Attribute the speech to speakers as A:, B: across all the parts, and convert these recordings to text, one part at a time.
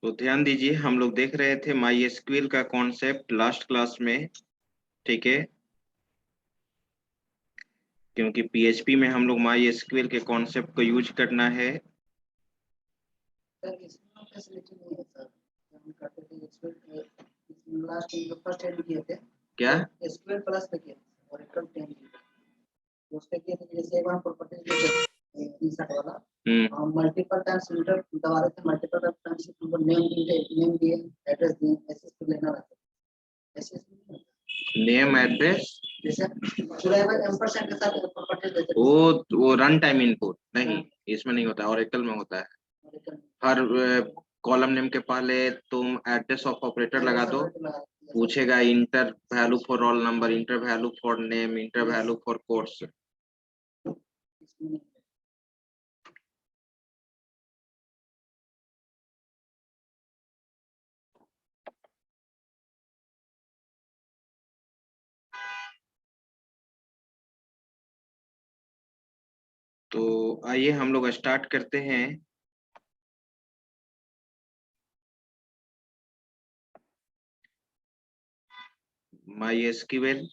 A: तो ध्यान दीजिए, हम लोग देख रहे थे माई एसक्यूएल का कॉन्सेप्ट लास्ट क्लास में। ठीक है, क्योंकि पीएचपी में हम लोग माई एसक्यूएल के कॉन्सेप्ट को यूज करना है।
B: सर इसमें फैसिलिटी नहीं है सर, हम करते थे एसक्यूएल लास्ट जो फर्स्ट एड किए थे
A: क्या
B: एसक्यूएल प्लस पे किए और एकल 10 किए उस पे किए थे। जैसे एक बार प्रॉपर्टी इंसर्ट वाला हम मल्टीपल टाइम्स इंटर दबा रहे थे, मल्टीपल टाइम्स नंबर नेम दिए एड्रेस दिए, ऐसे तो लेना रहता है। ऐसे
A: नेम एड्रेस
B: जैसे पूरा एम्परसेंड के साथ प्रॉपर्टी देते
A: वो रन टाइम इनपुट नहीं, इसमें नहीं होता, ओरेकल में होता है। हर कॉलम नेम के पहले तुम एड्रेस ऑफ ऑपरेटर लगा दो, पूछेगा inter value for roll number, inter value for name, inter value for course. तो आइए हम लोग स्टार्ट करते हैं। माई एसक्यूएल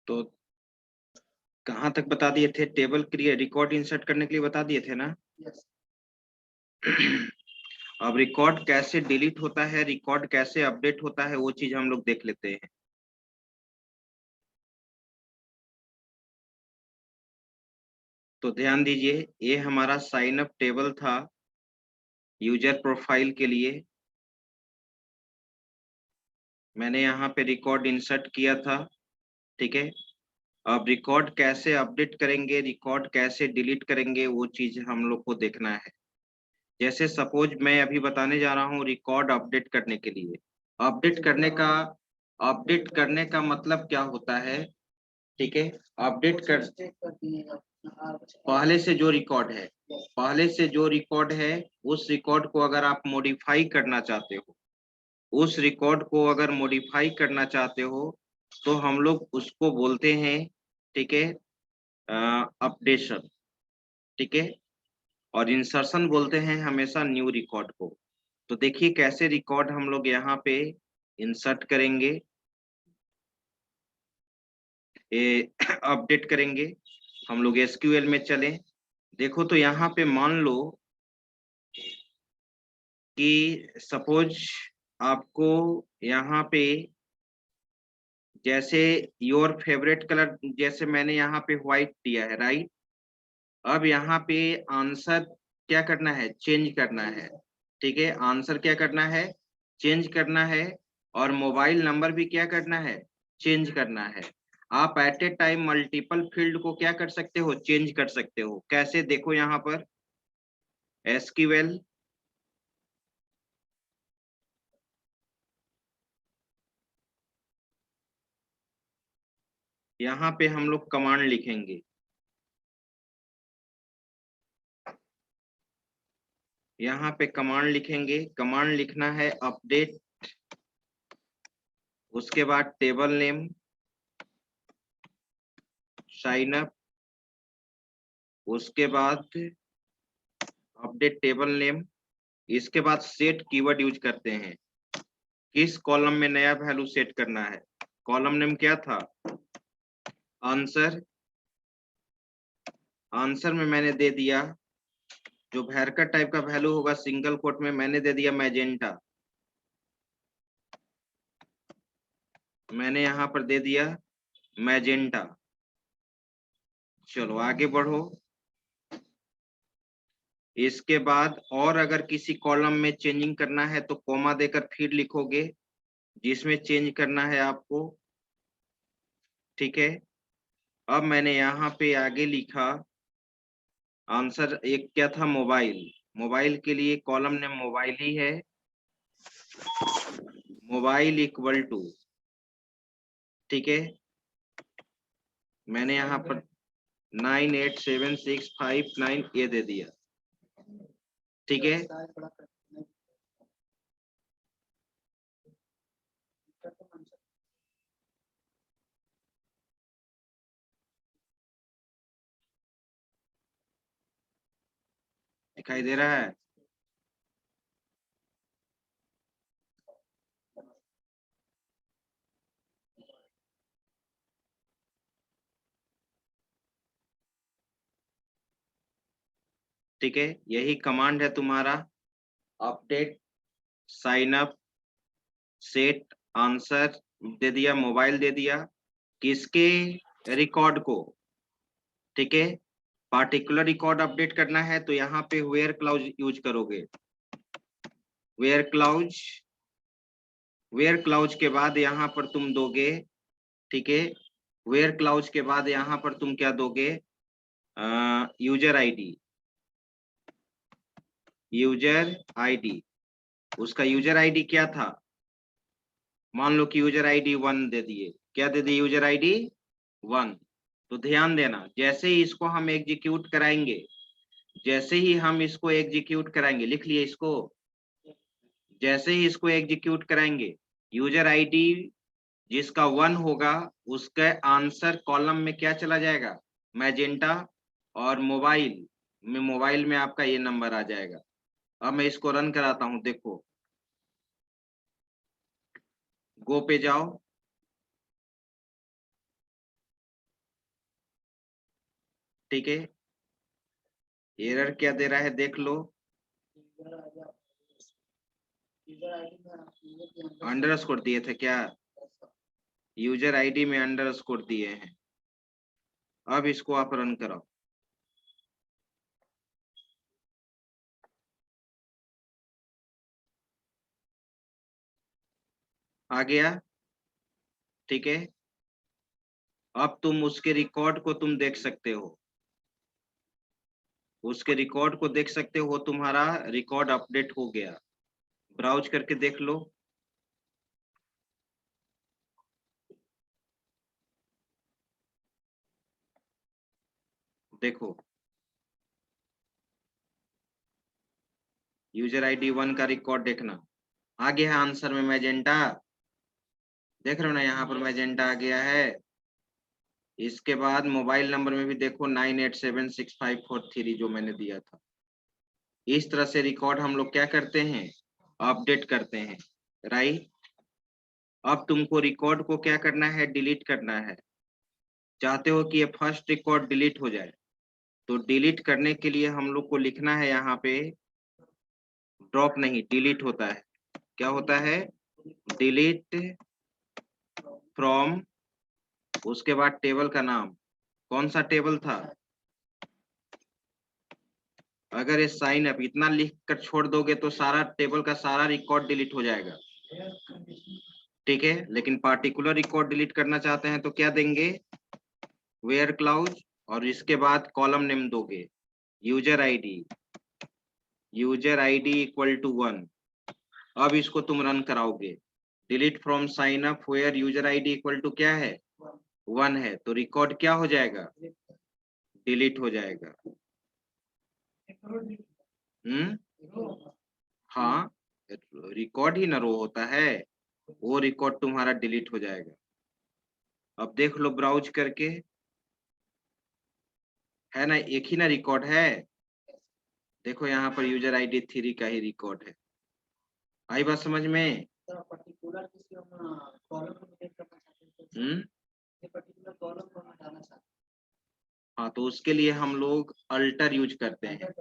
A: तो कहाँ तक बता दिए थे? टेबल क्रिएट रिकॉर्ड इंसर्ट करने के लिए बता दिए थे ना। अब रिकॉर्ड कैसे डिलीट होता है, रिकॉर्ड कैसे अपडेट होता है, वो चीज हम लोग देख लेते हैं। तो ध्यान दीजिए, ये हमारा साइन अप टेबल था यूजर प्रोफाइल के लिए। मैंने यहाँ पे रिकॉर्ड इंसर्ट किया था। ठीक है, अब रिकॉर्ड कैसे अपडेट करेंगे, रिकॉर्ड कैसे डिलीट करेंगे, वो चीज हम लोग को देखना है। जैसे सपोज मैं अभी बताने जा रहा हूँ रिकॉर्ड अपडेट करने के लिए। अपडेट करने का मतलब क्या होता है? ठीक है, अपडेट कर पहले से जो रिकॉर्ड है उस रिकॉर्ड को अगर आप मॉडिफाई करना चाहते हो, तो हम लोग उसको बोलते हैं, ठीक है, अपडेशन। ठीक है, और इंसर्शन बोलते हैं हमेशा न्यू रिकॉर्ड को। तो देखिए कैसे रिकॉर्ड हम लोग यहाँ पे इंसर्ट करेंगे, अपडेट करेंगे। हम लोग एसक्यूएल में चलें। देखो तो यहाँ पे मान लो कि सपोज आपको यहाँ पे जैसे योर फेवरेट कलर, जैसे मैंने यहाँ पे व्हाइट दिया है, राइट। अब यहाँ पे आंसर क्या करना है? चेंज करना है। ठीक है, आंसर क्या करना है? चेंज करना है। और मोबाइल नंबर भी क्या करना है? चेंज करना है। आप at a time multiple field को क्या कर सकते हो? चेंज कर सकते हो। कैसे? देखो यहाँ पर एसक्यूएल, यहाँ पे हम लोग कमांड लिखेंगे। यहाँ पे कमांड लिखेंगे, कमांड लिखना है अपडेट, उसके बाद टेबल नेम, साइन अप, उसके बाद अपडेट टेबल नेम, इसके बाद सेट कीवर्ड यूज करते हैं। किस कॉलम में नया वैल्यू सेट करना है? कॉलम नेम क्या था? आंसर। आंसर में मैंने दे दिया जो हैरकट टाइप का वैल्यू होगा सिंगल कोट में, मैंने दे दिया मैजेंटा। मैंने यहाँ पर दे दिया मैजेंटा। चलो आगे बढ़ो। इसके बाद और अगर किसी कॉलम में चेंजिंग करना है तो कॉमा देकर फिर लिखोगे जिसमें चेंज करना है आपको। ठीक है, अब मैंने यहाँ पे आगे लिखा आंसर। एक क्या था, मोबाइल। मोबाइल के लिए कॉलम नेम मोबाइल ही है, मोबाइल इक्वल टू। ठीक है, मैंने यहाँ पर 987659 ये दे दिया। ठीक है, दिखाई दे रहा है? ठीक है, यही कमांड है तुम्हारा। Update sign up set answer दे दिया, मोबाइल दे दिया, किसके रिकॉर्ड को। ठीक है, पार्टिकुलर रिकॉर्ड अपडेट करना है तो यहाँ पे वेयर क्लाउज यूज करोगे। वेयर क्लाउज, वेयर क्लाउज के बाद यहाँ पर तुम दोगे। ठीक है, वेयर क्लाउज के बाद यहाँ पर तुम क्या दोगे, यूजर आईडी। यूजर आईडी, उसका यूजर आईडी क्या था, मान लो कि यूजर आईडी 1 दे दिए। क्या दे दिए, यूजर आईडी 1। तो ध्यान देना, जैसे ही इसको हम एग्जीक्यूट कराएंगे, जैसे ही हम इसको एग्जीक्यूट कराएंगे, लिख लिए इसको, जैसे ही इसको एग्जीक्यूट कराएंगे, यूजर आईडी जिसका 1 होगा उसका आंसर कॉलम में क्या चला जाएगा, मैजेंटा, और मोबाइल में आपका ये नंबर आ जाएगा। अब मैं इसको रन कराता हूं, देखो। गो पे जाओ। ठीक है, एरर क्या दे रहा है देख लो। अंडरस्कोर दिए थे क्या, यूजर आईडी में अंडरस्कोर दिए हैं। अब इसको आप रन कराओ। आ गया। ठीक है, अब तुम उसके रिकॉर्ड को तुम देख सकते हो, उसके रिकॉर्ड को देख सकते हो, तुम्हारा रिकॉर्ड अपडेट हो गया। ब्राउज करके देख लो। देखो, यूजर आईडी 1 का रिकॉर्ड देखना, आ गया है आंसर में मैजेंटा। देख रहे हो ना, यहाँ पर मैजेंटा आ गया है। इसके बाद मोबाइल नंबर में भी देखो 987653 जो मैंने दिया था। इस तरह से रिकॉर्ड हम लोग क्या करते हैं, अपडेट करते हैं। राइट, अब तुमको रिकॉर्ड को क्या करना है, डिलीट करना है। चाहते हो कि ये फर्स्ट रिकॉर्ड डिलीट हो जाए, तो डिलीट करने के लिए हम लोग को लिखना है यहाँ पे, ड्रॉप नहीं, डिलीट होता है। क्या होता है, डिलीट फ्रॉम, उसके बाद टेबल का नाम, कौन सा टेबल था। अगर ये साइन अप इतना लिख कर छोड़ दोगे तो सारा टेबल का सारा रिकॉर्ड डिलीट हो जाएगा। ठीक है, लेकिन पार्टिकुलर रिकॉर्ड डिलीट करना चाहते हैं तो क्या देंगे, वेयर क्लाउज, और इसके बाद कॉलम नेम दोगे, user ID, user ID equal to 1। अब इसको तुम रन कराओगे, delete from sign up where user ID equal to क्या है, 1 है, तो रिकॉर्ड क्या हो जाएगा, डिलीट हो जाएगा। हाँ, रिकॉर्ड ही ना रो होता है, वो रिकॉर्ड तुम्हारा डिलीट हो जाएगा। अब देख लो ब्राउज करके, है ना, एक ही ना रिकॉर्ड है। देखो यहाँ पर यूजर आईडी 3 का ही रिकॉर्ड है। आई बात समझ में?
B: पर्टिकुलर किसी कॉलम को डिलीट करना चाहते हैं, ये पर्टिकुलर कॉलम को हटाना चाहते हैं।
A: हाँ, तो उसके लिए हम लोग अल्टर यूज करते हैं।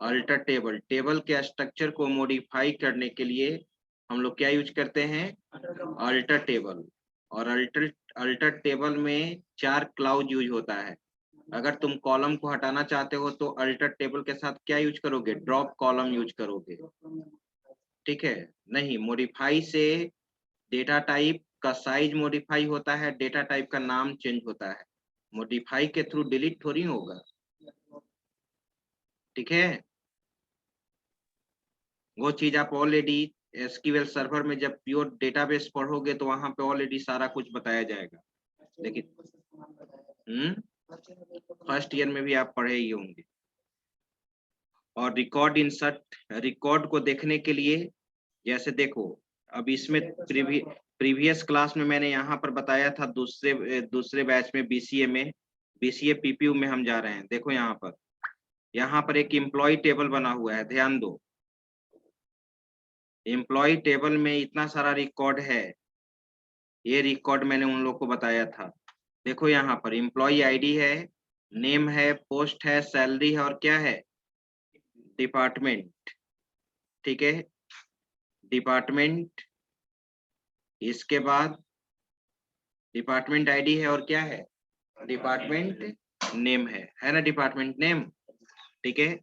A: अल्टर टेबल, टेबल के स्ट्रक्चर को मॉडिफाई करने के लिए हम लोग क्या यूज करते हैं, अल्टर टेबल। और अल्टर टेबल में 4 क्लाउज यूज होता है। अगर तुम कॉलम को हटाना चाहते हो तो अल्टर टेबल के साथ क्या यूज करोगे, ड्रॉप कॉलम यूज करोगे, ठीक है। नहीं, मॉडिफाई से डेटा टाइप का साइज मॉडिफाई होता है, डेटा टाइप का नाम चेंज होता है, मॉडिफाई के थ्रू डिलीट थोड़ी होगा, ठीक है। वो चीज आप ऑलरेडी एसक्यूएल सर्वर में जब प्योर डेटाबेस पढ़ोगे तो वहां पे ऑलरेडी सारा कुछ बताया जाएगा। लेकिन फर्स्ट ईयर में भी आप पढ़े ही होंगे। और रिकॉर्ड इंसर्ट, रिकॉर्ड को देखने के लिए जैसे देखो, अब इसमें प्रीवियस क्लास में मैंने यहाँ पर बताया था, दूसरे बैच में बीसीए पीपीयू में हम जा रहे हैं। देखो यहाँ पर एक एम्प्लॉय टेबल बना हुआ है, ध्यान दो। एम्प्लॉय टेबल में इतना सारा रिकॉर्ड है, ये रिकॉर्ड मैंने उन लोग को बताया था। देखो यहाँ पर एम्प्लॉय आईडी है, नेम है, पोस्ट है, सैलरी है, और क्या है, डिपार्टमेंट, ठीक है। डिपार्टमेंट, इसके बाद डिपार्टमेंट आईडी है, और क्या है, डिपार्टमेंट नेम है ना, डिपार्टमेंट नेम, ठीक है।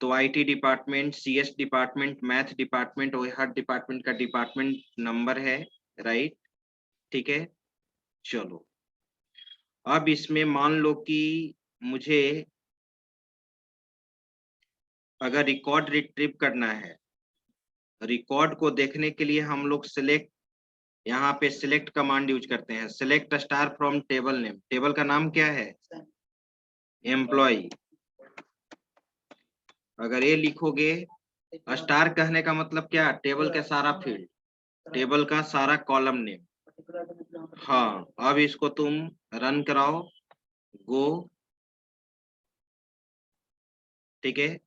A: तो IT department, CS department, math department, और हर डिपार्टमेंट का डिपार्टमेंट नंबर है, राइट, ठीक है। चलो, अब इसमें मान लो कि मुझे अगर रिकॉर्ड रिट्रीव करना है, रिकॉर्ड को देखने के लिए हम लोग सिलेक्ट, यहाँ पे सिलेक्ट कमांड यूज करते हैं, select star from table name. Table का नाम क्या है, एम्प्लॉय। अगर ये लिखोगे, स्टार कहने का मतलब क्या, टेबल का सारा फील्ड, टेबल का सारा कॉलम नेम। हाँ, अब इसको तुम रन कराओ, गो, ठीक है।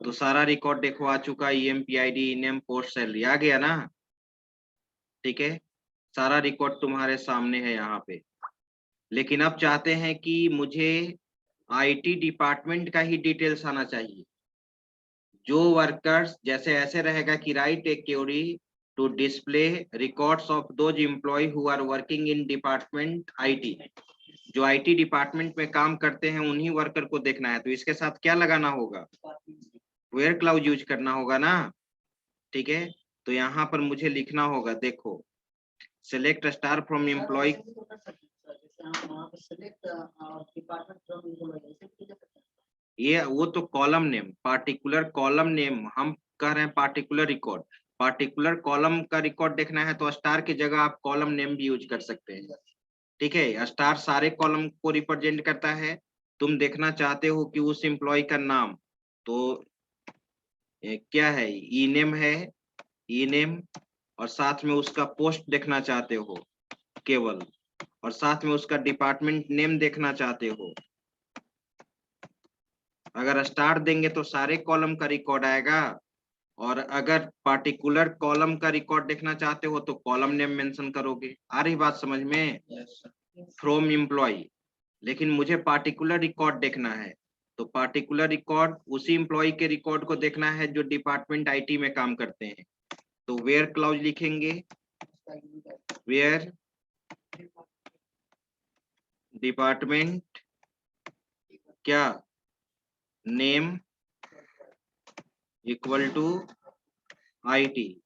A: तो सारा रिकॉर्ड देखो आ चुका, EMPID, नेम, पोस्ट, सैलरी आ गया ना, ठीक है। सारा रिकॉर्ड तुम्हारे सामने है यहाँ पे। लेकिन अब चाहते हैं कि मुझे आईटी डिपार्टमेंट का ही डिटेल्स आना चाहिए। जो वर्कर्स, जैसे ऐसे रहेगा कि write a query to display records of those employee who are working in department IT. जो आईटी डिपार्टमेंट में काम करते हैं उन्हीं वर्कर को देखना है, तो इसके साथ क्या लगाना होगा, वेयर क्लाउज यूज करना होगा ना, ठीक है। तो यहाँ पर मुझे लिखना होगा, देखो, सिलेक्ट स्टार फ्रॉम एम्प्लॉय, ये वो तो column name, particular column name हम कह रहे हैं, पार्टिकुलर रिकॉर्ड, पार्टिकुलर कॉलम का रिकॉर्ड देखना है तो स्टार की जगह आप कॉलम नेम भी यूज कर सकते हैं, ठीक है। स्टार सारे कॉलम को रिप्रेजेंट करता है। तुम देखना चाहते हो कि उस एम्प्लॉय का नाम, तो क्या है, ई नेम है, ई नेम, और साथ में उसका पोस्ट देखना चाहते हो केवल, और साथ में उसका डिपार्टमेंट नेम देखना चाहते हो। अगर स्टार देंगे तो सारे कॉलम का रिकॉर्ड आएगा, और अगर पार्टिकुलर कॉलम का रिकॉर्ड देखना चाहते हो तो कॉलम नेम मेंशन करोगे। आ रही बात समझ में, फ्रॉम एम्प्लॉय। लेकिन मुझे पार्टिकुलर रिकॉर्ड देखना है, तो पार्टिकुलर रिकॉर्ड उसी एम्प्लॉय के रिकॉर्ड को देखना है जो डिपार्टमेंट आईटी में काम करते हैं। तो वेयर क्लाउज लिखेंगे, वेयर डिपार्टमेंट क्या, name equal to IT.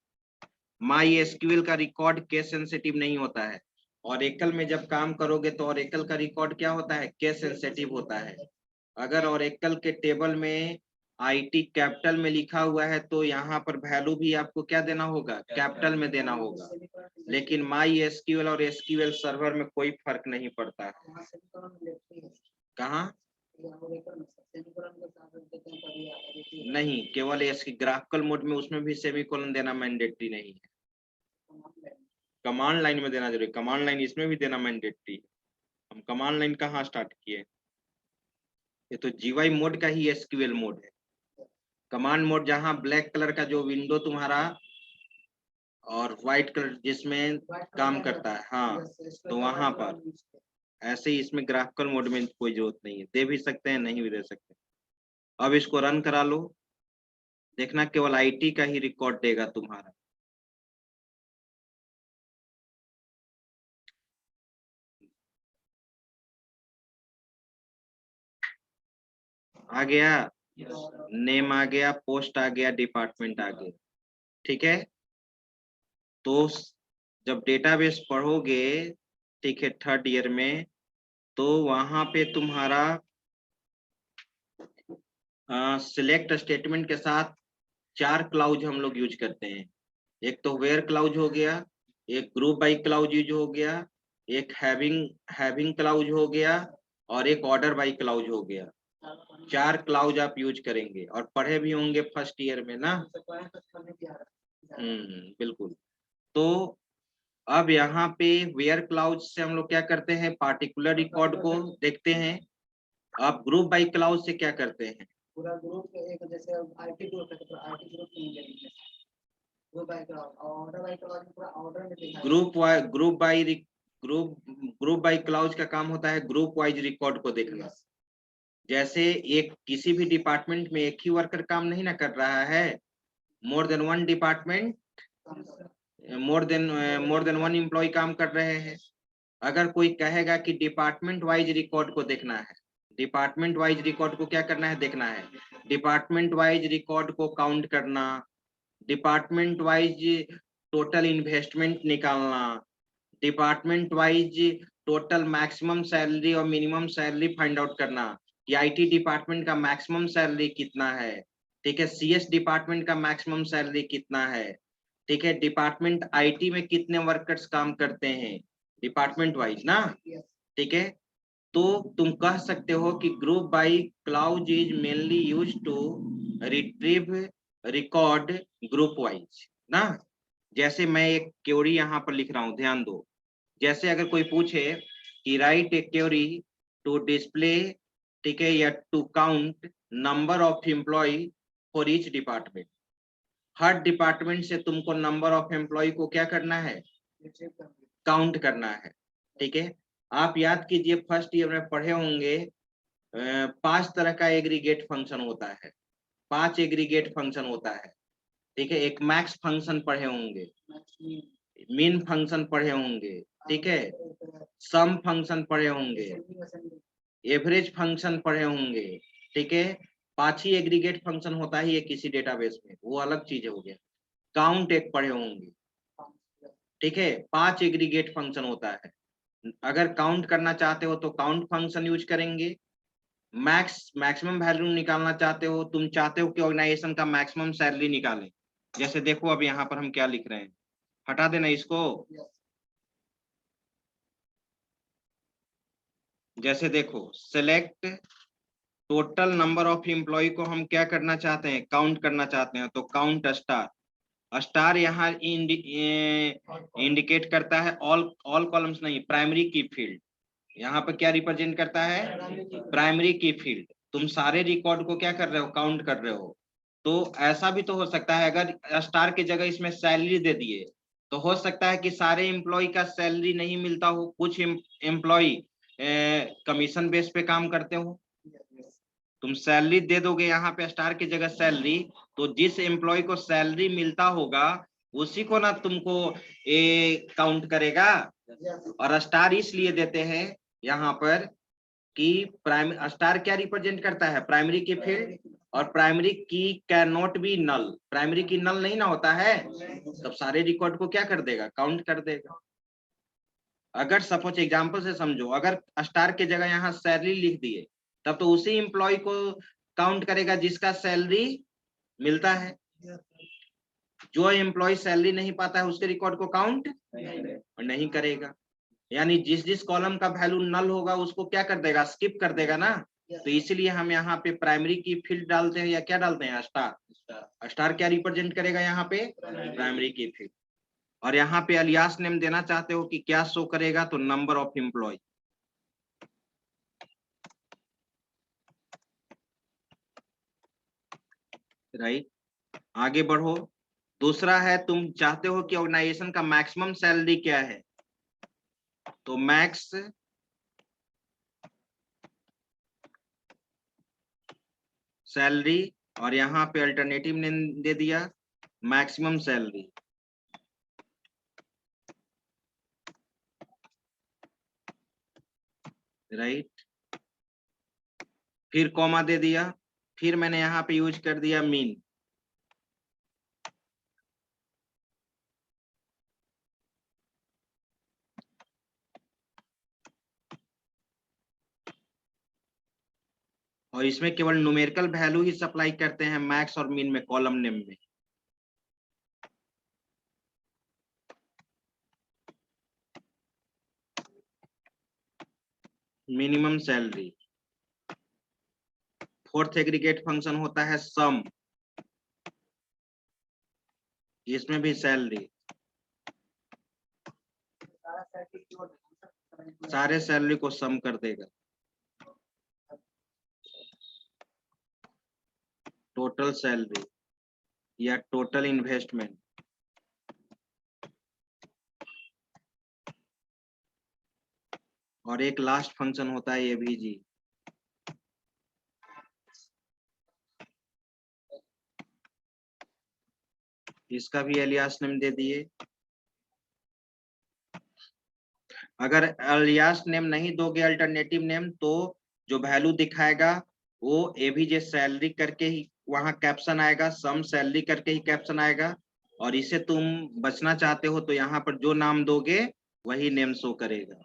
A: MySQL का रिकॉर्ड केस सेंसिटिव नहीं होता है, ओरेकल में जब काम करोगे तो ओरेकल का रिकॉर्ड क्या होता है, केस सेंसिटिव होता है। अगर ओरेकल के टेबल में आईटी कैपिटल में लिखा हुआ है तो यहाँ पर वैल्यू भी आपको क्या देना होगा, कैपिटल में देना होगा। लेकिन माई एसक्यूएल और एसक्यूएल सर्वर में कोई फर्क नहीं पड़ता है। कहाँ, नहीं, केवल इसकी ग्राफिकल मोड में, उसमें भी सेमीकोलन देना मैंडेटरी नहीं है, कमांड लाइन में देना जरूरी, कमांड लाइन इसमें भी देना मैंडेटरी। हम कमांड लाइन कहाँ स्टार्ट किए, ये तो जीवाई मोड का ही एसक्यूएल मोड है। कमांड मोड जहाँ ब्लैक कलर का जो विंडो तुम्हारा और व्हाइट कलर जिसमें काम करता है, हाँ, तो वहां पर ऐसे ही इसमें ग्राफिकल मोड में कोई जरूरत नहीं है, दे भी सकते हैं, नहीं भी दे सकते। अब इसको रन करा लो, देखना केवल आईटी का ही रिकॉर्ड देगा तुम्हारा। आ गया,
B: और
A: नेम आ गया, पोस्ट आ गया, डिपार्टमेंट आ गया। ठीक है, तो जब डेटाबेस पढ़ोगे, ठीक है, थर्ड ईयर में, तो वहां पे तुम्हारा सिलेक्ट स्टेटमेंट के साथ 4 क्लाउज हम लोग यूज करते हैं। एक तो वेयर क्लाउज हो गया, एक ग्रुप बाई क्लाउज यूज हो गया, एक हैविंग क्लाउज हो गया, और एक ऑर्डर बाई क्लाउज हो गया। 4 क्लाउज आप यूज करेंगे और पढ़े भी होंगे फर्स्ट ईयर में ना। बिल्कुल। तो अब यहाँ पे वेयर क्लाउज से हम लोग क्या करते हैं, पार्टिकुलर रिकॉर्ड को देखते हैं। अब ग्रुप बाई क्लाउज से क्या करते हैं,
B: पूरा ग्रुप एक जैसे आईटी ग्रुप है तो आईटी ग्रुप नहीं लेंगे, group by clause, order by clause पूरा ऑर्डर में दिखाएगा। ग्रुप बाई क्लाउज का काम होता है ग्रुप वाइज रिकॉर्ड को देखना। जैसे एक किसी भी डिपार्टमेंट में एक ही वर्कर काम नहीं ना कर रहा है, more than one department, more than one employee काम कर रहे हैं। अगर कोई कहेगा कि डिपार्टमेंट वाइज रिकॉर्ड को देखना है, डिपार्टमेंट वाइज रिकॉर्ड को क्या करना है, देखना है। डिपार्टमेंट वाइज रिकॉर्ड को काउंट करना, डिपार्टमेंट वाइज टोटल इन्वेस्टमेंट निकालना, department wise total maximum salary और मिनिमम सैलरी फाइंड आउट करना कि आईटी डिपार्टमेंट का मैक्सिमम सैलरी कितना है, ठीक है, सीएस डिपार्टमेंट का मैक्सिमम सैलरी कितना है, ठीक है, डिपार्टमेंट आईटी में कितने वर्कर्स काम करते हैं, डिपार्टमेंट वाइज ना। ठीक है, तो तुम कह सकते हो कि group by clause is mainly use to retrieve record group wise ना। जैसे मैं एक क्वेरी यहाँ पर लिख रहा हूँ, ध्यान दो। जैसे अगर कोई पूछे कि write a query to display, ठीक है, या to count number of employee for each department. हर डिपार्टमेंट से तुमको नंबर ऑफ एम्प्लॉय को क्या करना है, काउंट करना है। ठीक है, आप याद कीजिए फर्स्ट ईयर में पढ़े होंगे 5 तरह का एग्रीगेट फंक्शन होता है, 5 एग्रीगेट फंक्शन होता है। ठीक है, एक मैक्स फंक्शन पढ़े होंगे, मीन फंक्शन पढ़े होंगे, ठीक है, सम फंक्शन पढ़े होंगे, एवरेज फंक्शन पढ़े होंगे। ठीक है, 5 ही एग्रीगेट फंक्शन होता है ये किसी डेटाबेस में, वो अलग चीज हो गया। काउंट एक पढ़े होंगे, ठीक है, 5 एग्रीगेट फंक्शन होता है। अगर काउंट करना चाहते हो तो काउंट फंक्शन यूज करेंगे। मैक्सिमम वैल्यू निकालना चाहते हो, तुम चाहते हो कि ऑर्गेनाइजेशन का मैक्सिमम सैलरी निकालें। जैसे देखो अब यहाँ पर हम क्या लिख रहे हैं, हटा देना इसको। जैसे देखो, select total number of employ को हम क्या करना चाहते हैं, काउंट करना चाहते हैं, तो काउंट स्टार। स्टार यहाँ इंडिकेट करता है ऑल कॉलम्स नहीं, प्राइमरी की फील्ड। यहाँ पर क्या रिप्रेजेंट करता है, प्राइमरी की फील्ड। तुम सारे रिकॉर्ड को क्या कर रहे हो, काउंट कर रहे हो। तो ऐसा भी तो हो सकता है, अगर स्टार की जगह इसमें सैलरी दे दिए, तो हो सकता है कि सारे एम्प्लॉय का सैलरी नहीं मिलता हो, कुछ एम्प्लॉय कमीशन बेस पे काम करते हो। तुम सैलरी दे दोगे यहाँ पे स्टार की जगह सैलरी, तो जिस एम्प्लॉय को सैलरी मिलता होगा उसी को ना तुमको काउंट करेगा। और स्टार इसलिए देते हैं यहाँ पर कि प्राइमरी स्टार क्या रिप्रेजेंट करता है, प्राइमरी की फील्ड। और primary key can not be null, primary key null नहीं ना होता है, तब सारे रिकॉर्ड को क्या कर देगा, काउंट कर देगा। अगर सपोज एग्जांपल से समझो, अगर स्टार के जगह यहाँ सैलरी लिख दिए, तब तो उसी एम्प्लॉय को काउंट करेगा जिसका सैलरी मिलता है। जो एम्प्लॉय सैलरी नहीं पाता है उसके रिकॉर्ड को काउंट नहीं करेगा। यानी जिस जिस कॉलम का वैल्यू नल होगा उसको क्या कर देगा, स्किप कर देगा ना। तो इसीलिए हम यहाँ पे प्राइमरी की फील्ड डालते हैं, या क्या डालते हैं, स्टार। स्टार क्या रिप्रेजेंट करेगा यहाँ पे, प्राइमरी की फील्ड। और यहाँ पे अलियास नेम देना चाहते हो कि क्या शो करेगा, तो नंबर ऑफ एम्प्लॉय। राइट, आगे बढ़ो। दूसरा है, तुम चाहते हो कि ऑर्गेनाइजेशन का मैक्सिमम सैलरी क्या है, तो मैक्स सैलरी, और यहाँ पे अल्टरनेटिव ने दे दिया मैक्सिमम सैलरी। राइट,
A: फिर कॉमा दे दिया, फिर मैंने यहाँ पे यूज कर दिया मीन। और इसमें केवल न्यूमेरिकल वैल्यू ही सप्लाई करते हैं मैक्स और मीन में, कॉलम नेम में। Minimum salary. Fourth aggregate function होता है सम, इसमें भी सैलरी, सारे सैलरी को सम कर देगा। टोटल सैलरी या टोटल इन्वेस्टमेंट। और एक लास्ट फंक्शन होता है एवीजी। इसका भी एलियास नेम दे दिए। अगर एलियास नेम नहीं दोगे अल्टरनेटिव नेम, तो जो वैल्यू दिखाएगा वो एवीजे सैलरी करके ही वहां कैप्शन आएगा, सम सैलरी करके ही कैप्शन आएगा। और इसे तुम बचना चाहते हो तो यहाँ पर जो नाम दोगे वही नेम शो करेगा।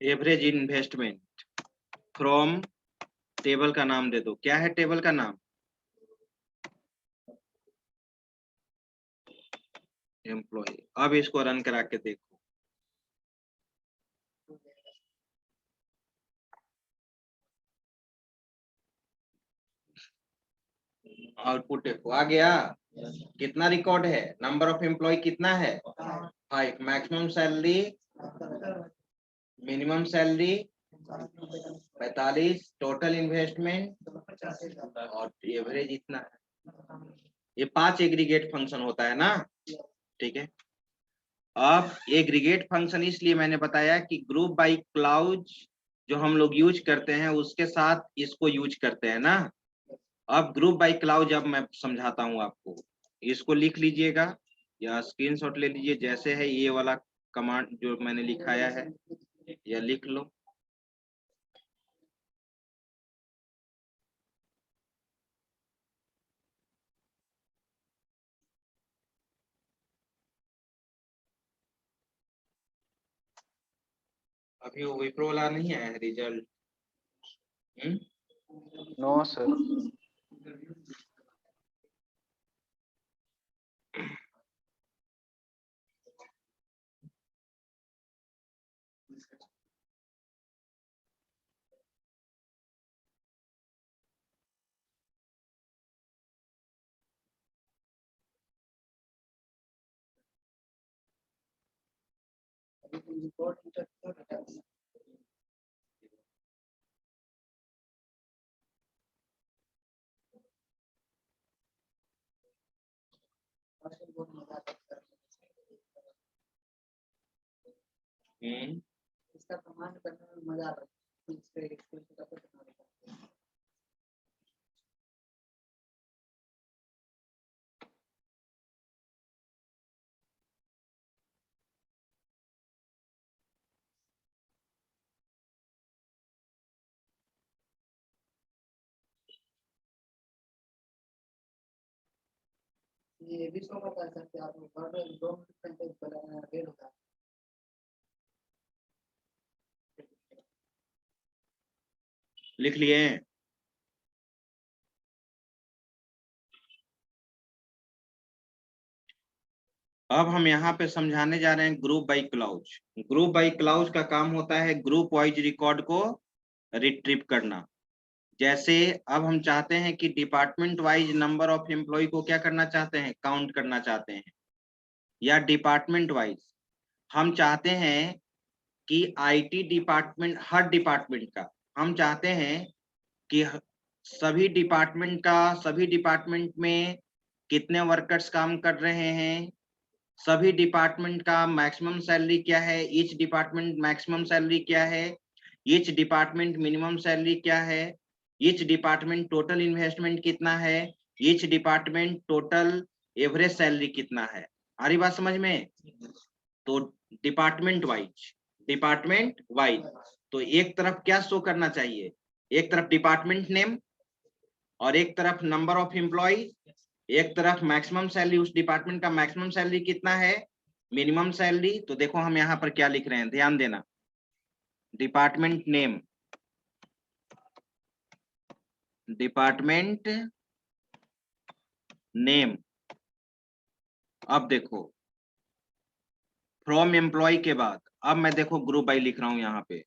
A: एवरेज इन्वेस्टमेंट फ्रॉम, टेबल का नाम दे दो। क्या है टेबल का नाम? एम्प्लॉय। अब इसको रन करा के देखो। आउटपुट देखो, आ गया। कितना रिकॉर्ड है? नंबर ऑफ एम्प्लॉय कितना है? 5। Maximum salary, minimum salary 45, total investment और एवरेज इतना है। ये 5 एग्रीगेट फंक्शन होता है ना, ठीक है। अब एग्रीगेट फंक्शन इसलिए मैंने बताया कि ग्रुप बाय क्लाउज जो हम लोग यूज करते हैं उसके साथ इसको यूज करते हैं ना। अब ग्रुप बाय क्लाउज अब मैं समझाता हूं आपको। इसको लिख लीजिएगा या स्क्रीनशॉट ले लीजिए, जैसे है ये वाला कमांड जो मैंने लिखाया है, या लिख लो। अभी वो विप्रो वाला नहीं आया है रिजल्ट?
C: No sir.
B: इसका कमांड करने में मजा आता है। ये भी शो कर सकते हैं आप, 2 मिनट पहले डेढ़ होता है।
A: लिख लिए? अब हम यहाँ पे समझाने जा रहे हैं group by clause. Group by clause का काम होता है ग्रुप वाइज रिकॉर्ड को रिट्रीव करना। जैसे अब हम चाहते हैं कि department wise number of employ को क्या करना चाहते हैं, काउंट करना चाहते हैं, या डिपार्टमेंट वाइज हम चाहते हैं कि आईटी डिपार्टमेंट, हर डिपार्टमेंट का हम चाहते हैं कि सभी डिपार्टमेंट में कितने वर्कर्स काम कर रहे हैं, सभी डिपार्टमेंट का मैक्सिमम सैलरी क्या है, ईच डिपार्टमेंट मैक्सिमम सैलरी क्या है, ईच डिपार्टमेंट मिनिमम सैलरी क्या है, ईच डिपार्टमेंट टोटल इन्वेस्टमेंट कितना है, each department total average salary कितना है। आ रही बात समझ में। तो डिपार्टमेंट वाइज तो एक तरफ क्या शो करना चाहिए, एक तरफ डिपार्टमेंट नेम और एक तरफ नंबर ऑफ एम्प्लॉय, एक तरफ मैक्सिमम सैलरी, उस डिपार्टमेंट का मैक्सिमम सैलरी कितना है, मिनिमम सैलरी। तो देखो हम यहाँ पर क्या लिख रहे हैं, ध्यान देना। Department name. अब देखो फ्रॉम एम्प्लॉय के बाद अब मैं देखो ग्रुप बाई लिख रहा हूं यहाँ पे,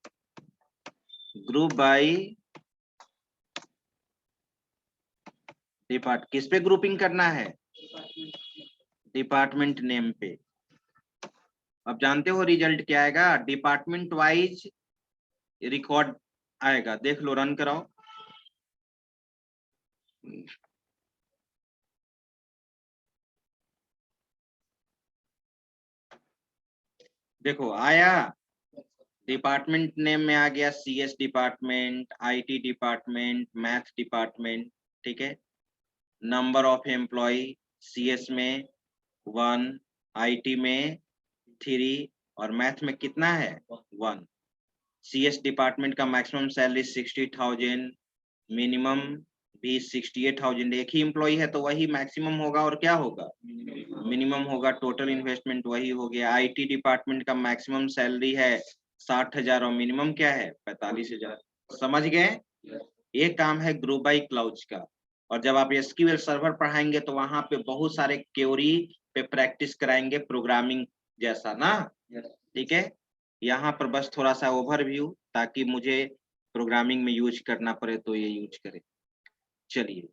A: ग्रुप बाई किस पे ग्रुपिंग करना है, डिपार्टमेंट नेम पे। अब जानते हो रिजल्ट क्या आएगा, डिपार्टमेंट वाइज रिकॉर्ड आएगा। देख लो, रन कराओ। देखो आया, डिपार्टमेंट नेम में आ गया CS department, IT department, math department, ठीक है। नंबर ऑफ एम्प्लॉय CS में 1, IT में 3 और मैथ में कितना है 1। CS डिपार्टमेंट का मैक्सिमम सैलरी 60,000, मिनिमम भी 68,000। एक ही एम्प्लॉय है तो वही मैक्सिमम होगा और क्या होगा, मिनिमम होगा। टोटल इन्वेस्टमेंट वही हो गया। IT डिपार्टमेंट का मैक्सिमम सैलरी है 60,000 और मिनिमम क्या है 45,000। समझ गए। ये काम है ग्रुप बाई क्लाउज का। और जब आप SQL सर्वर पढ़ाएंगे तो वहां पे बहुत सारे क्वेरी पे प्रैक्टिस कराएंगे, प्रोग्रामिंग जैसा ना, ठीक है। यहाँ पर बस थोड़ा सा ओवरव्यू, ताकि मुझे प्रोग्रामिंग में यूज करना पड़े तो ये यूज करें। चलिए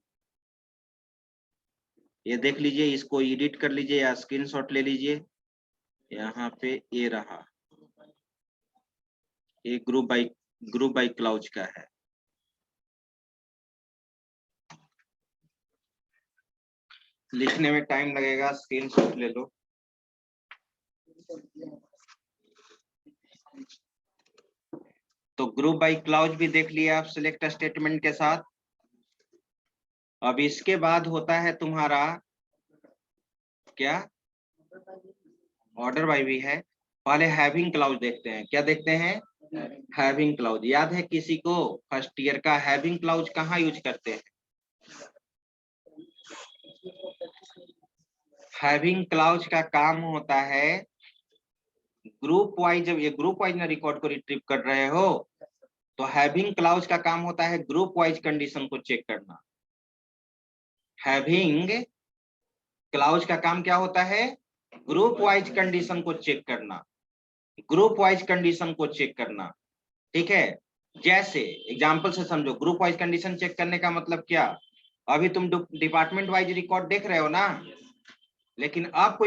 A: ये देख लीजिए, इसको एडिट कर लीजिए या स्क्रीनशॉट ले लीजिए। यहाँ पे ये रहा, ये ग्रुप बाई क्लाउज का है। लिखने में टाइम लगेगा, स्क्रीनशॉट ले लो। तो ग्रुप बाई क्लाउज भी देख लिया आप सिलेक्ट स्टेटमेंट के साथ। अब इसके बाद होता है तुम्हारा क्या, ऑर्डर बाई भी है। पहले हैविंग क्लाउज देखते हैं, क्या देखते हैं, हैविंग क्लाउज। याद है किसी को फर्स्ट ईयर का हैविंग क्लाउज कहाँ यूज करते हैं, हैविंग क्लाउज का काम होता है ग्रुप वाइज। जब ये ग्रुप वाइज ना रिकॉर्ड को रिट्रीव कर रहे हो तो हैविंग क्लाउज का काम होता है ग्रुप वाइज कंडीशन को चेक करना। हैविंग क्लाउज का काम क्या होता है, ग्रुप वाइज कंडीशन को चेक करना, ग्रुप वाइज कंडीशन को चेक करना, ठीक है। जैसे एग्जांपल से समझो, ग्रुप वाइज कंडीशन चेक करने का मतलब क्या, अभी तुम डिपार्टमेंट वाइज रिकॉर्ड देख रहे हो ना, लेकिन अब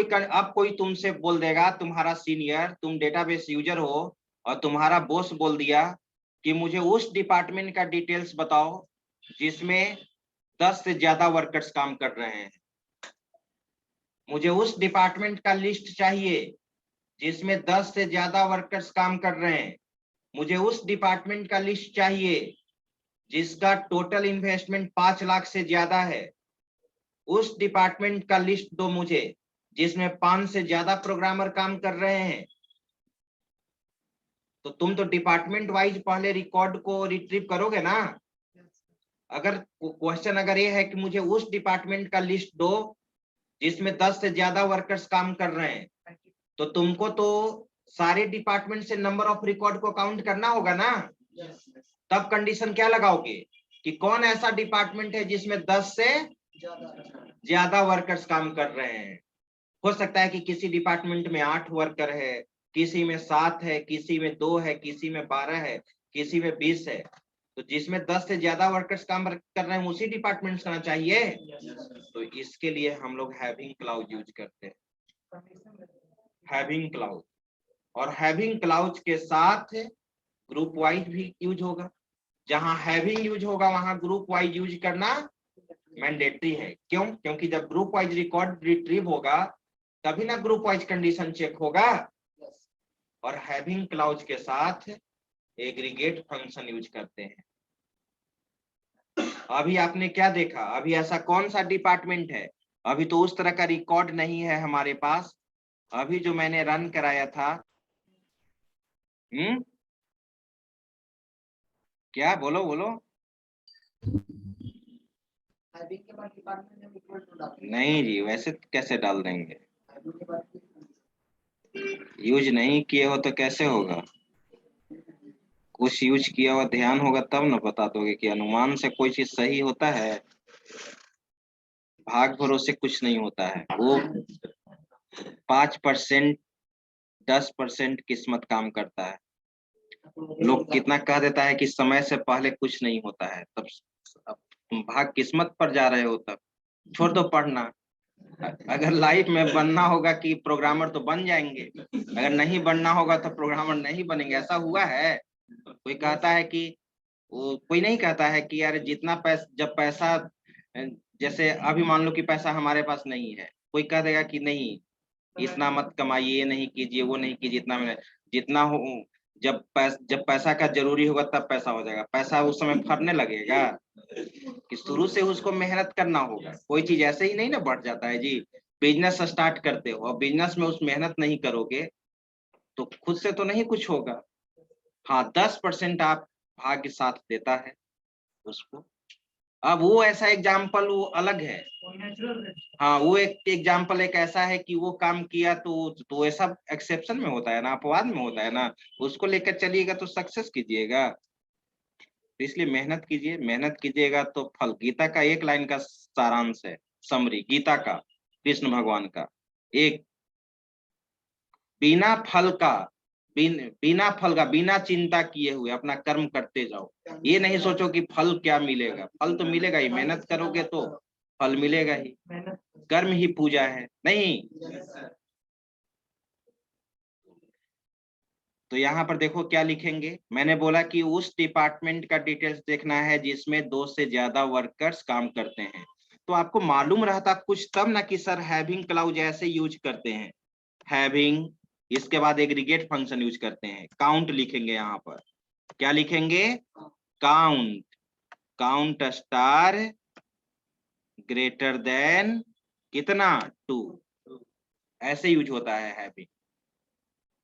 A: कोई तुमसे बोल देगा, तुम्हारा सीनियर, तुम डेटाबेस यूजर हो और तुम्हारा बॉस बोल दिया कि मुझे उस डिपार्टमेंट का डिटेल्स बताओ जिसमें 10 से ज्यादा वर्कर्स काम कर रहे हैं। मुझे उस डिपार्टमेंट का लिस्ट चाहिए जिसमें 10 से ज्यादा वर्कर्स काम कर रहे हैं। मुझे उस डिपार्टमेंट का लिस्ट चाहिए जिसका टोटल इन्वेस्टमेंट 5 लाख से ज्यादा है। उस डिपार्टमेंट का लिस्ट दो मुझे जिसमें 5 से ज्यादा प्रोग्रामर काम कर रहे हैं। तो तुम तो डिपार्टमेंट वाइज पहले रिकॉर्ड को रिट्रीव करोगे ना। अगर क्वेश्चन अगर ये है कि मुझे उस डिपार्टमेंट का लिस्ट दो जिसमें 10 से ज्यादा वर्कर्स काम कर रहे हैं, तो तुमको तो सारे डिपार्टमेंट से नंबर ऑफ रिकॉर्ड को काउंट करना होगा ना। तब कंडीशन क्या लगाओगे कि कौन ऐसा डिपार्टमेंट है जिसमें 10 से ज्यादा वर्कर्स काम कर रहे हैं। हो सकता है कि किसी डिपार्टमेंट में 8 वर्कर है, किसी में 7 है, किसी में 2 है, किसी में 12 है, किसी में 20 है। तो जिसमें 10 से ज्यादा वर्कर्स काम कर रहे हैं उसी डिपार्टमेंट करना चाहिए। तो इसके लिए हम लोग हैविंग क्लाउज यूज करते हैं, हैविंग क्लाउज। और हैविंग क्लाउज के साथ ग्रुप वाइज भी यूज होगा। जहां हैविंग यूज होगा वहां ग्रुप वाइज यूज करना मैंडेटरी है। क्यों, क्योंकि जब ग्रुप वाइज रिकॉर्ड रिट्रीव होगा तभी ना ग्रुप वाइज कंडीशन चेक होगा। और हैविंग क्लाउज के साथ एग्रीगेट फंक्शन यूज करते हैं। अभी आपने क्या देखा, अभी ऐसा कौन सा डिपार्टमेंट है अभी तो उस तरह का रिकॉर्ड नहीं है हमारे पास। अभी जो मैंने रन कराया था, क्या बोलो बोलो।
B: हैविंग के बाद डिपार्टमेंट नेम इक्वल टू डाल
A: नहीं जी, वैसे कैसे डाल देंगे?
B: हैविंग के बाद
A: यूज नहीं किए हो तो कैसे होगा? कुछ यूज किया हुआ ध्यान होगा तब ना बता दोगे कि अनुमान से कोई चीज सही होता है। भाग भरोसे कुछ नहीं होता है। वो 5% 10% किस्मत काम करता है। लोग कितना कह देता है कि समय से पहले कुछ नहीं होता है, तब अब तुम भाग किस्मत पर जा रहे हो, तब छोड़ दो पढ़ना। अगर लाइफ में बनना होगा कि प्रोग्रामर तो बन जाएंगे, अगर नहीं बनना होगा तो प्रोग्रामर नहीं बनेंगे। ऐसा हुआ है? कोई कहता है कि वो, कोई नहीं कहता है कि यार जितना पैसा, जब पैसा, जैसे अभी मान लो कि पैसा हमारे पास नहीं है, कोई कह देगा कि नहीं इतना मत कमाइए, ये नहीं कीजिए, वो नहीं कीजिए, इतना में जितना हो, जब पैसा का जरूरी होगा तब पैसा हो जाएगा। पैसा उस समय फटने लगेगा कि शुरू से उसको मेहनत करना होगा। कोई चीज ऐसे ही नहीं ना बढ़ जाता है जी। बिजनेस स्टार्ट करते हो और बिजनेस में उस मेहनत नहीं करोगे तो खुद से तो नहीं कुछ होगा। हाँ, 10% आप भाग्य साथ देता है उसको। अब वो ऐसा एग्जाम्पल वो अलग है। हाँ, वो एक एग्जाम्पल एक ऐसा है कि वो काम किया तो ये सब एक्सेप्शन में होता है ना, अपवाद में होता है ना। उसको लेकर चलिएगा तो सक्सेस कीजिएगा। तो इसलिए मेहनत कीजिए, मेहनत कीजिएगा तो फल। गीता का एक लाइन का सारांश है, समरी गीता का, कृष्ण भगवान का। एक, बिना फल का, बिना फल का, बिना चिंता किए हुए अपना कर्म करते जाओ। ये नहीं सोचो कि फल क्या मिलेगा। फल तो मिलेगा ही, मेहनत करोगे तो फल मिलेगा ही। कर्म ही पूजा है नहीं। तो यहाँ पर देखो क्या लिखेंगे। मैंने बोला कि उस डिपार्टमेंट का डिटेल्स देखना है जिसमें 2 से ज्यादा वर्कर्स काम करते हैं। तो आपको मालूम रहता कुछ तब ना कि सर हैविंग क्लाउज ऐसे यूज करते हैं। हैविंग, इसके बाद एग्रीगेट फंक्शन यूज करते हैं। काउंट लिखेंगे यहाँ पर। क्या लिखेंगे? Count, count star greater than कितना, 2। ऐसे यूज होता है हैविंग।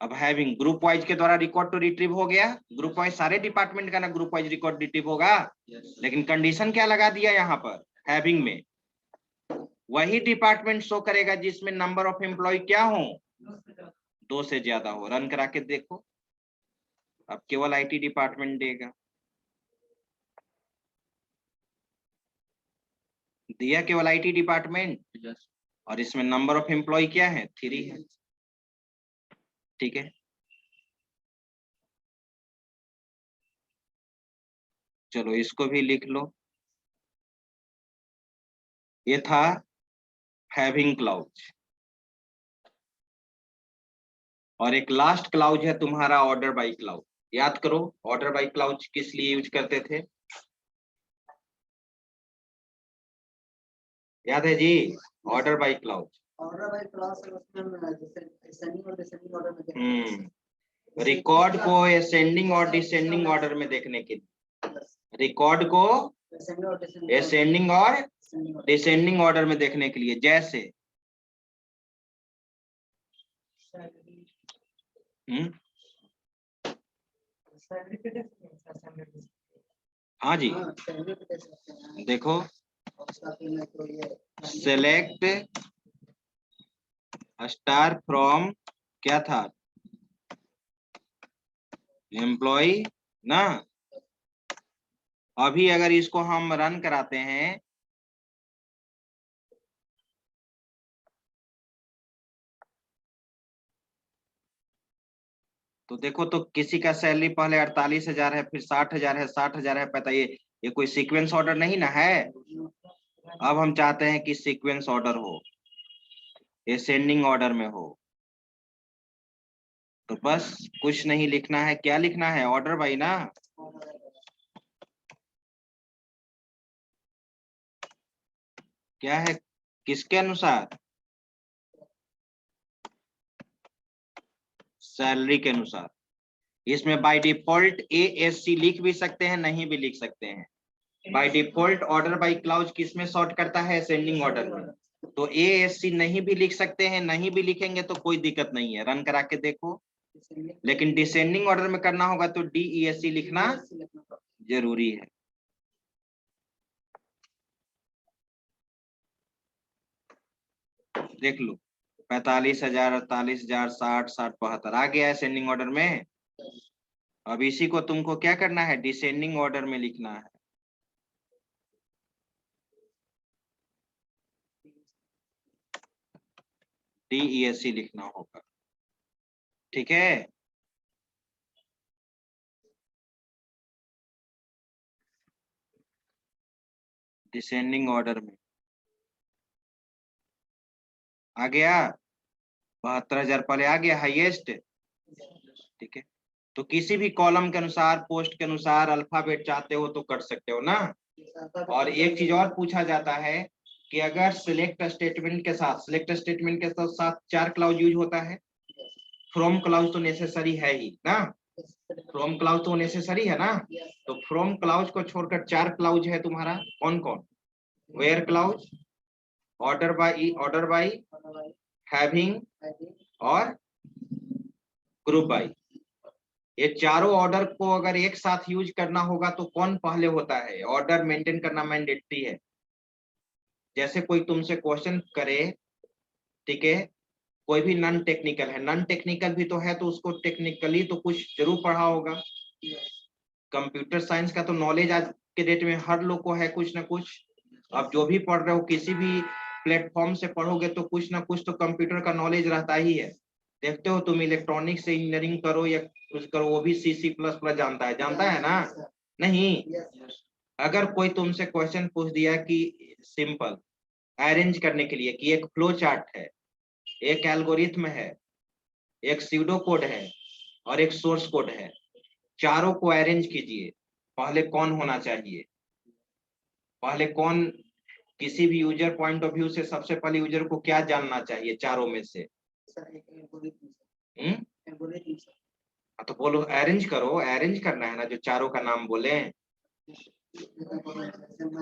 A: अब हैविंग ग्रुप वाइज के द्वारा रिकॉर्ड तो रिट्रीव हो गया। ग्रुप वाइज सारे डिपार्टमेंट का ना ग्रुप वाइज रिकॉर्ड रिट्रीव होगा। लेकिन कंडीशन क्या लगा दिया यहाँ पर हैविंग में? वही डिपार्टमेंट शो करेगा जिसमें नंबर ऑफ एम्प्लॉय क्या हो, 2 से ज्यादा हो। रन करा के देखो, अब केवल आईटी डिपार्टमेंट देगा। दिया केवल आईटी डिपार्टमेंट, और इसमें नंबर ऑफ एम्प्लॉय क्या है, 3 है। ठीक है, चलो इसको भी लिख लो। ये था हैविंग क्लाउज। और एक लास्ट क्लाउज है तुम्हारा ऑर्डर बाय क्लाउज। याद करो ऑर्डर बाय क्लाउज किस लिए यूज करते थे? याद है जी? Order by clause,
B: order by class उसमें जैसे असेंडिंग और डिसेंडिंग ऑर्डर में देखते हैं।
A: रिकॉर्ड को असेंडिंग और डिसेंडिंग ऑर्डर में देखने के लिए, रिकॉर्ड को असेंडिंग और डिसेंडिंग ऑर्डर में देखने के लिए। जैसे हाँ जी, देखो सेलेक्ट स्टार फ्रॉम, क्या था, एम्प्लॉय ना। अभी अगर इसको हम रन कराते हैं तो देखो, तो किसी का सैलरी पहले 48,000 है, फिर 60,000 है, 60,000 है, पता ये कोई सीक्वेंस ऑर्डर नहीं ना है। अब हम चाहते हैं कि सीक्वेंस ऑर्डर हो, असेंडिंग ऑर्डर में हो। तो बस कुछ नहीं लिखना है। क्या लिखना है? ऑर्डर बाई ना। क्या है? किसके अनुसार? सैलरी के अनुसार। इसमें बाय डिफॉल्ट ASC लिख भी सकते हैं, नहीं भी लिख सकते हैं। By default order by clause किस में सॉर्ट करता है? असेंडिंग ऑर्डर में। तो ASC नहीं भी लिख सकते हैं, नहीं भी लिखेंगे तो कोई दिक्कत नहीं है, रन करा के देखो। लेकिन डिसेंडिंग ऑर्डर में करना होगा तो DESC लिखना जरूरी है। देख लो 45,000, 48,000, 60, 60, 72 आ गया है असेंडिंग ऑर्डर में। अब इसी को तुमको क्या करना है, डिसेंडिंग ऑर्डर में लिखना है। DESC लिखना होगा, ठीक है। डिसेंडिंग ऑर्डर में आ गया, 72,000 पहले आ गया हाईएस्ट, ठीक है। तो किसी भी कॉलम के अनुसार, पोस्ट के अनुसार अल्फाबेट चाहते हो तो कर सकते हो ना। और एक चीज और पूछा जाता है कि अगर सिलेक्ट स्टेटमेंट के साथ, साथ 4 क्लाउज यूज होता है, फ्रॉम क्लाउज तो नेसेसरी है ही ना, फ्रॉम क्लाउज तो नेसेसरी है ना। तो फ्रॉम क्लाउज को छोड़कर 4 क्लाउज है तुम्हारा, कौन कौन, where clause, order by, having और ग्रुप बाई। ये चारों ऑर्डर को अगर एक साथ यूज करना होगा तो कौन पहले होता है, ऑर्डर मेंटेन करना मैंडेटरी है। जैसे कोई तुमसे क्वेश्चन करे, ठीक है, कोई भी नॉन टेक्निकल है, नॉन टेक्निकल भी तो है, तो उसको टेक्निकली तो कुछ जरूर पढ़ा होगा। कंप्यूटर साइंस का तो नॉलेज आज के डेट में हर लोग को है कुछ ना कुछ। अब जो भी पढ़ रहे हो, किसी भी प्लेटफॉर्म से पढ़ोगे तो कुछ ना कुछ तो कंप्यूटर का नॉलेज रहता ही है। देखते हो तुम इलेक्ट्रॉनिक्स से इंजीनियरिंग करो या कुछ करो, वो भी C++ जानता है ना, नहीं। अगर कोई तुमसे क्वेश्चन पूछ दिया कि सिंपल अरेंज करने के लिए, कि एक फ्लो चार्ट है, एक एल्गोरिथम है, एक स्यूडो कोड है और एक सोर्स कोड है, चारों को अरेंज कीजिए, पहले कौन होना चाहिए, पहले कौन, किसी भी यूजर पॉइंट ऑफ व्यू से सबसे पहले यूजर को क्या जानना चाहिए चारों में से। तो बोलो अरेंज करो, अरेंज करना है ना, जो चारों का नाम बोले,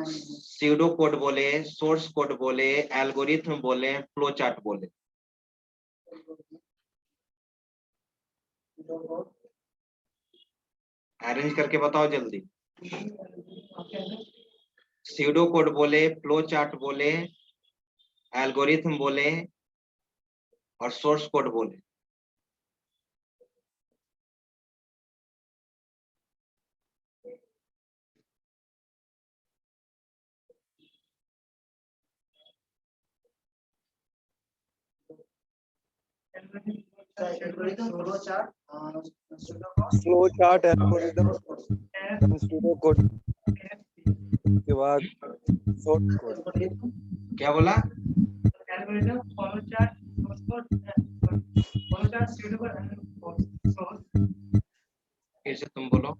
A: स्यूडो कोड बोले, सोर्स कोड बोले, एल्गोरिथम बोले, फ्लो चार्ट बोले। अरेंज करके बताओ जल्दी। स्यूडो कोड बोले, फ्लो चार्ट बोले, एल्गोरिथम बोले और सोर्स कोड बोले।
C: Flow chart, algorithm, pseudo code के बाद सोर्स कोड।
A: क्या बोला,
D: algorithm, follow chart, source code, follow chart, pseudo code, source.
A: फिर से तुम बोलो,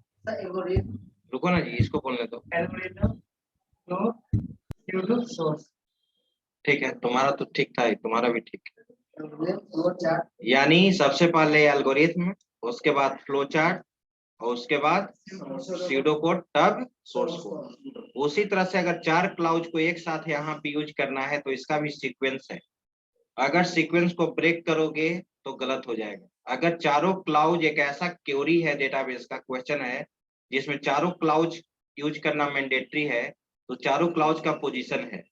A: रुको ना जी, इसको बोलने दो।
D: Algorithm, flow, pseudo, source.
A: ठीक है, तुम्हारा तो ठीक था, तुम्हारा भी ठीक है। यानी सबसे पहले एल्गोरिथम, उसके बाद फ्लो चार्ट और उसके बाद स्यूडो कोड, तब सोर्स कोड। उसी तरह से अगर 4 क्लाउज को एक साथ यहाँ पे यूज करना है तो इसका भी सीक्वेंस है। अगर सीक्वेंस को ब्रेक करोगे तो गलत हो जाएगा। अगर चारों क्लाउज, एक ऐसा क्वेरी है डेटाबेस का क्वेश्चन है जिसमें चारों क्लाउज यूज करना मैंडेटरी है, तो चारों क्लाउज का पोजीशन है,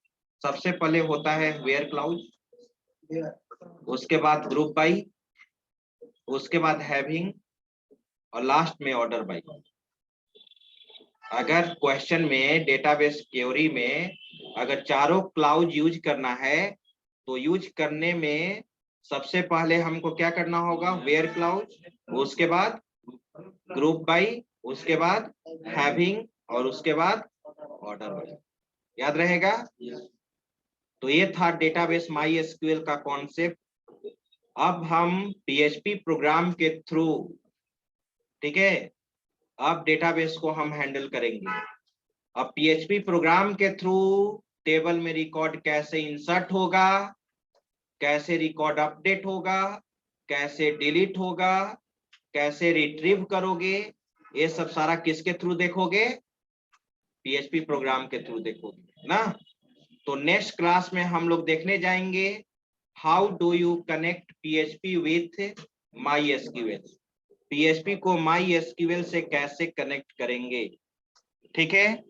A: सबसे पहले होता है वेयर क्लाउज, उसके बाद ग्रुप बाई, उसके बाद हैविंग और लास्ट में ऑर्डर बाई। अगर क्वेश्चन में, डेटाबेस क्वेरी में अगर चारों क्लाउज यूज करना है तो यूज करने में सबसे पहले हमको क्या करना होगा, वेयर क्लाउज, उसके बाद ग्रुप बाई, उसके बाद हैविंग और उसके बाद ऑर्डर बाई। याद रहेगा। तो ये था डेटाबेस MySQL का कॉन्सेप्ट। अब हम PHP प्रोग्राम के थ्रू, ठीक है, अब डेटाबेस को हम हैंडल करेंगे। अब PHP प्रोग्राम के थ्रू टेबल में रिकॉर्ड कैसे इंसर्ट होगा, कैसे रिकॉर्ड अपडेट होगा, कैसे डिलीट होगा, कैसे रिट्रीव करोगे, ये सब सारा किसके थ्रू देखोगे, PHP प्रोग्राम के थ्रू देखोगे ना। तो नेक्स्ट क्लास में हम लोग देखने जाएंगे how do you connect PHP with MySQL, PHP को MySQL से कैसे कनेक्ट करेंगे। ठीक है।